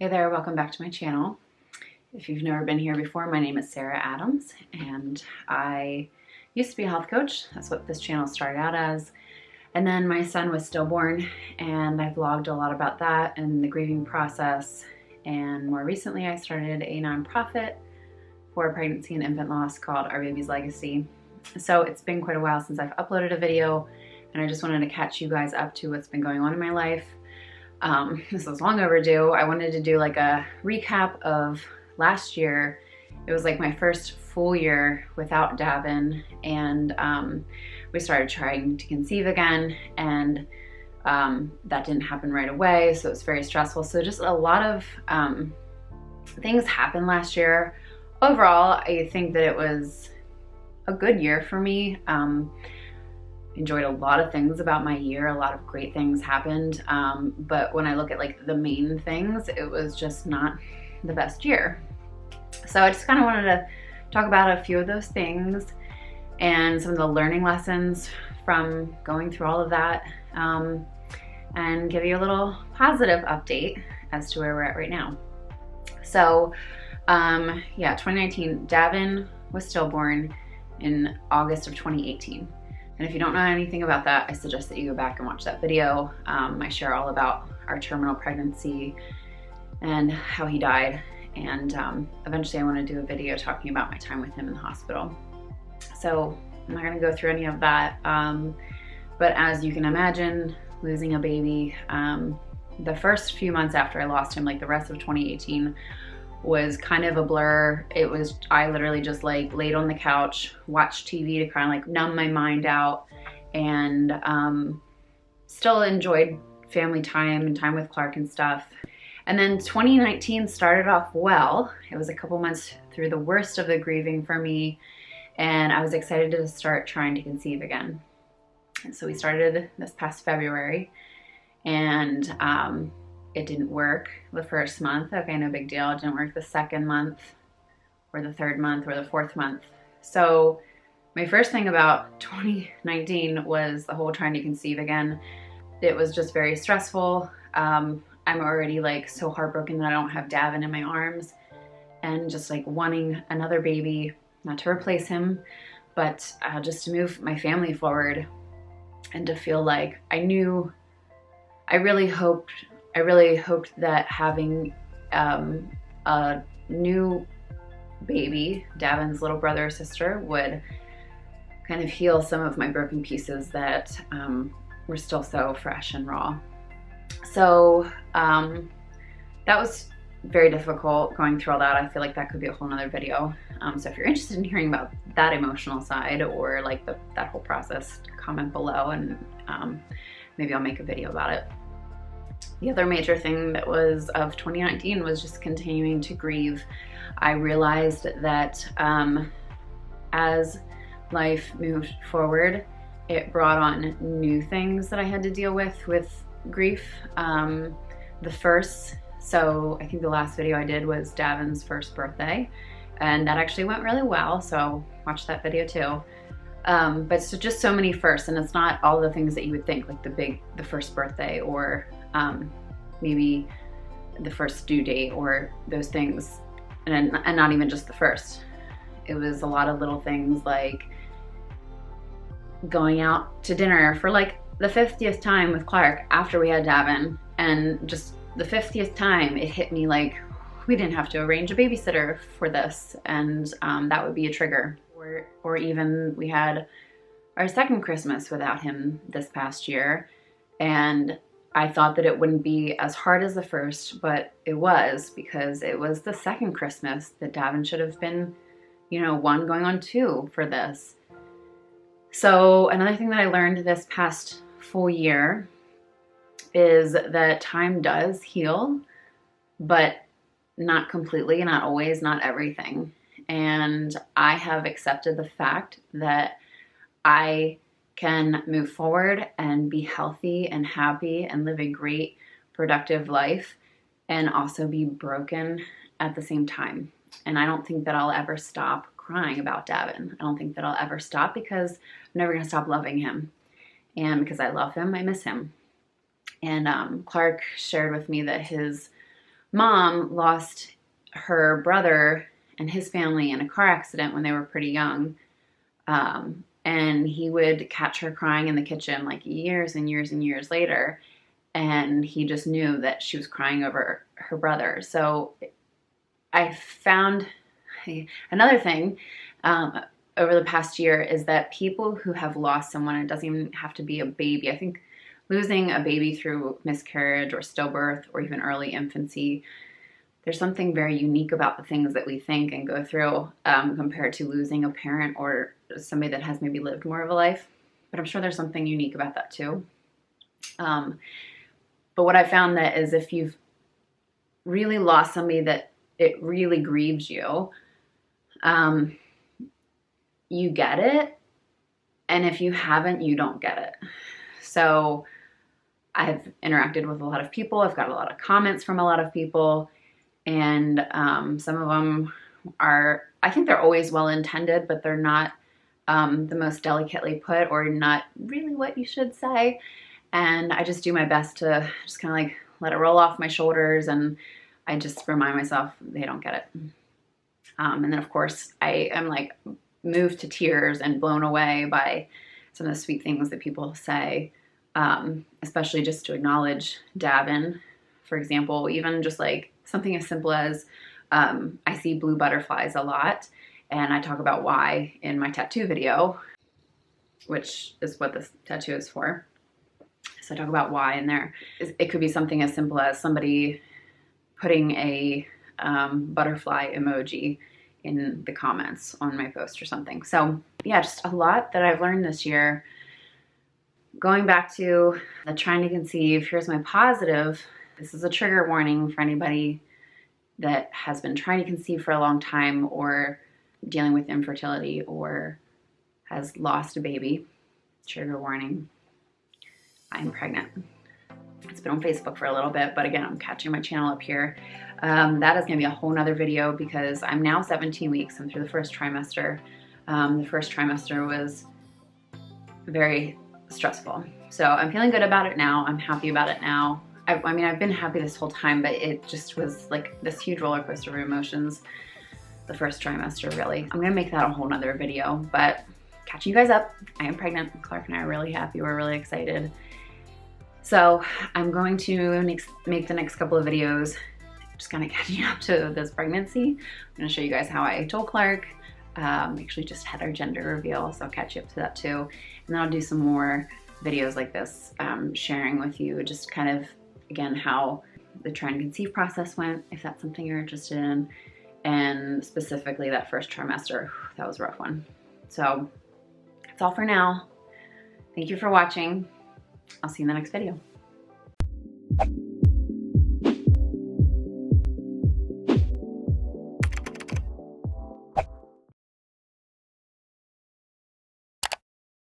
Hey there, welcome back to my channel. If you've never been here before, my name is Sarah Adams and I used to be a health coach. That's what this channel started out as. And then my son was stillborn and I vlogged a lot about that and the grieving process. And more recently I started a nonprofit for pregnancy and infant loss called Our Baby's Legacy. So it's been quite a while since I've uploaded a video and I just wanted to catch you guys up to what's been going on in my life. This was long overdue. I wanted to do like a recap of last year. It was like my first full year without Davin, and we started trying to conceive again, and that didn't happen right away, so it was very stressful. So just a lot of things happened last year. Overall, I think that it was a good year for me. Enjoyed a lot of things about my year. A lot of great things happened. But when I look at like the main things, it was just not the best year. So I just kind of wanted to talk about a few of those things and some of the learning lessons from going through all of that, and give you a little positive update as to where we're at right now. So yeah, 2019, Davin was stillborn in August of 2018. And if you don't know anything about that, I suggest that you go back and watch that video. I share all about our terminal pregnancy and how he died. And eventually I want to do a video talking about my time with him in the hospital. So I'm not going to go through any of that. But as you can imagine, losing a baby, the first few months after I lost him, like the rest of 2018, was kind of a blur. I literally just like laid on the couch, watched TV to kind of like numb my mind out, and still enjoyed family time and time with Clark and stuff. And then 2019 started off well. It was a couple months through the worst of the grieving for me, and I was excited to start trying to conceive again. And so we started this past February, and it didn't work the first month. Okay, no big deal. It didn't work the second month or the third month or the fourth month. So my first thing about 2019 was the whole trying to conceive again. It was just very stressful. I'm already like so heartbroken that I don't have Davin in my arms, and just like wanting another baby, not to replace him, but just to move my family forward and to feel like I really hoped that having a new baby, Davin's little brother or sister, would kind of heal some of my broken pieces that were still so fresh and raw. So that was very difficult going through all that. I feel like that could be a whole nother video. So if you're interested in hearing about that emotional side or like that whole process, comment below and maybe I'll make a video about it. The other major thing that was of 2019 was just continuing to grieve. I realized that as life moved forward, it brought on new things that I had to deal with grief. So I think the last video I did was Davin's first birthday, and that actually went really well, so watch that video too. But so just so many firsts, and it's not all the things that you would think, like the first birthday or maybe the first due date or those things, and not even just the first. It was a lot of little things like going out to dinner for like the 50th time with Clark after we had Davin, and just the 50th time it hit me like we didn't have to arrange a babysitter for this, and that would be a trigger. Or even we had our second Christmas without him this past year, and I thought that it wouldn't be as hard as the first, but it was, because it was the second Christmas that Davin should have been, you know, 1 going on 2 for this. So another thing that I learned this past full year is that time does heal, but not completely, not always, not everything. And I have accepted the fact that I can move forward and be healthy and happy and live a great, productive life and also be broken at the same time. And I don't think that I'll ever stop crying about Davin. I don't think that I'll ever stop, because I'm never going to stop loving him. And because I love him, I miss him. And Clark shared with me that his mom lost her brother and his family in a car accident when they were pretty young. And he would catch her crying in the kitchen like years and years and years later. And he just knew that she was crying over her brother. So I found another thing over the past year is that people who have lost someone, it doesn't even have to be a baby. I think losing a baby through miscarriage or stillbirth or even early infancy, there's something very unique about the things that we think and go through compared to losing a parent or somebody that has maybe lived more of a life. But I'm sure there's something unique about that too. But what I found that is if you've really lost somebody that it really grieves you, you get it. And if you haven't, you don't get it. So I've interacted with a lot of people. I've got a lot of comments from a lot of people. And some of them are, I think they're always well-intended, but they're not the most delicately put or not really what you should say. And I just do my best to just kind of like let it roll off my shoulders. And I just remind myself they don't get it. And then of course I am like moved to tears and blown away by some of the sweet things that people say, especially just to acknowledge Davin, for example, even just like something as simple as I see blue butterflies a lot, and I talk about why in my tattoo video, which is what this tattoo is for. So I talk about why in there. It could be something as simple as somebody putting a butterfly emoji in the comments on my post or something. So yeah, just a lot that I've learned this year. Going back to the trying to conceive, here's my positive. This is a trigger warning for anybody that has been trying to conceive for a long time or dealing with infertility or has lost a baby. Trigger warning. I'm pregnant. It's been on Facebook for a little bit, but again, I'm catching my channel up here. That is gonna be a whole nother video because I'm now 17 weeks. I'm through the first trimester. The first trimester was very stressful. So I'm feeling good about it now. I'm happy about it now. I mean, I've been happy this whole time, but it just was like this huge roller coaster of emotions the first trimester, really. I'm gonna make that a whole nother video, but catching you guys up, I am pregnant. Clark and I are really happy. We're really excited. So I'm going to make the next couple of videos just kind of catching up to this pregnancy. I'm gonna show you guys how I told Clark. Actually just had our gender reveal, so I'll catch you up to that too. And then I'll do some more videos like this, sharing with you just kind of, again, how the try and conceive process went, if that's something you're interested in, and specifically that first trimester. That was a rough one. So that's all for now. Thank you for watching. I'll see you in the next video.